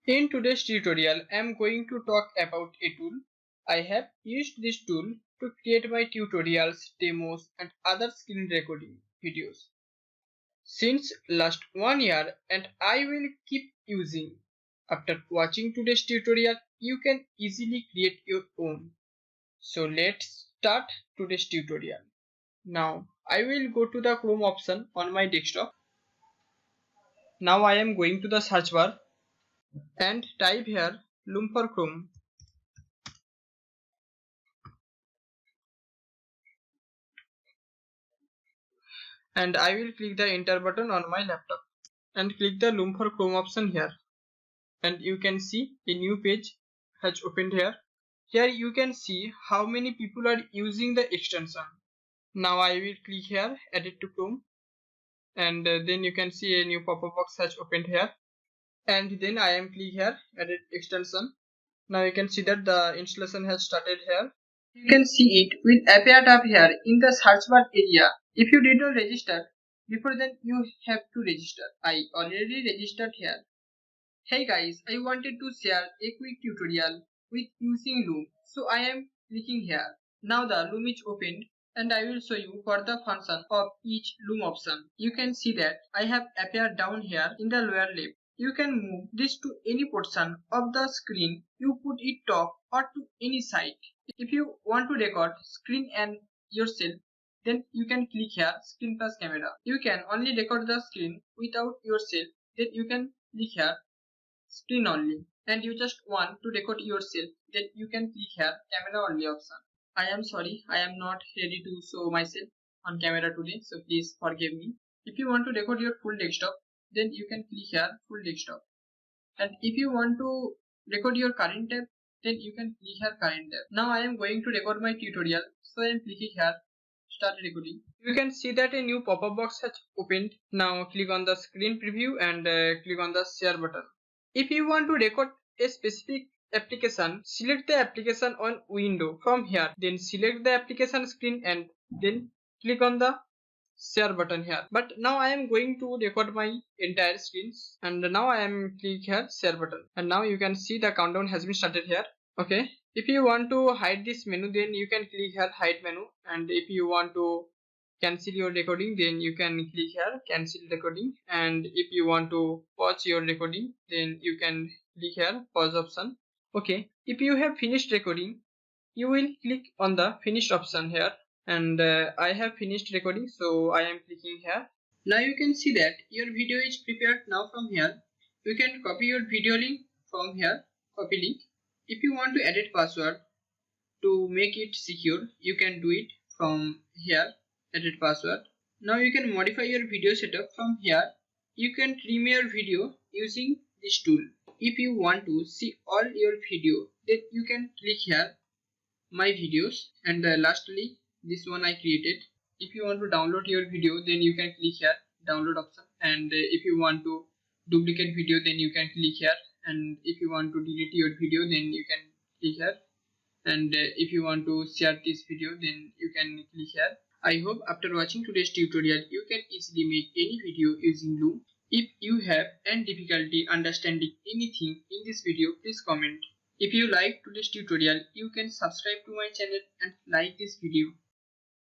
In today's tutorial, I am going to talk about a tool. I have used this tool to create my tutorials, demos and other screen recording videos since last 1 year, and I will keep using. After watching today's tutorial, you can easily create your own. So let's start today's tutorial. Now I will go to the Chrome option on my desktop. Now I am going to the search bar and type here Loom for Chrome. And I will click the enter button on my laptop and click the Loom for Chrome option here, and you can see a new page has opened here. Here you can see how many people are using the extension. Now I will click here add it to Chrome, and then you can see a new pop-up box has opened here, and then I am click here edit extension. Now you can see that the installation has started here. You can see it will appear up here in the search bar area. If you did not register before, then you have to register. I already registered here. Hey guys, I wanted to share a quick tutorial with using Loom. So I am clicking here. Now the Loom is opened and I will show you for the function of each Loom option. You can see that I have appeared down here in the lower left. You can move this to any portion of the screen. You put it top or to any side. If you want to record screen and yourself, then you can click here screen plus camera. You can only record the screen without yourself, then you can click here screen only. And you just want to record yourself, then you can click here camera only option. I am sorry, I am not ready to show myself on camera today, so please forgive me. If you want to record your full desktop, then you can click here full desktop. And if you want to record your current tab, then you can click here current tab. Now I am going to record my tutorial, so I am clicking here start recording. You can see that a new pop-up box has opened. Now click on the screen preview and click on the share button. If you want to record a specific application, select the application on window from here, then select the application screen and then click on the share button here. But now I am going to record my entire screens, and now I am click here share button, and now you can see the countdown has been started here. Okay, if you want to hide this menu, then you can click here hide menu, and if you want to cancel your recording, then you can click here cancel recording, and if you want to pause your recording, then you can click here pause option. Okay, if you have finished recording, you will click on the finish option here, and I have finished recording, so I am clicking here. Now you can see that your video is prepared. Now from here you can copy your video link from here, copy link. If you want to edit password to make it secure, you can do it from here edit password. Now you can modify your video setup from here. You can trim your video using this tool. If you want to see all your video, then you can click here my videos, and lastly this one I created. If you want to download your video, then you can click here download option, and if you want to duplicate video, then you can click here, and if you want to delete your video, then you can click here, and if you want to share this video, then you can click here. I hope after watching today's tutorial you can easily make any video using Loom. If you have any difficulty understanding anything in this video, please comment. If you like today's tutorial, you can subscribe to my channel and like this video.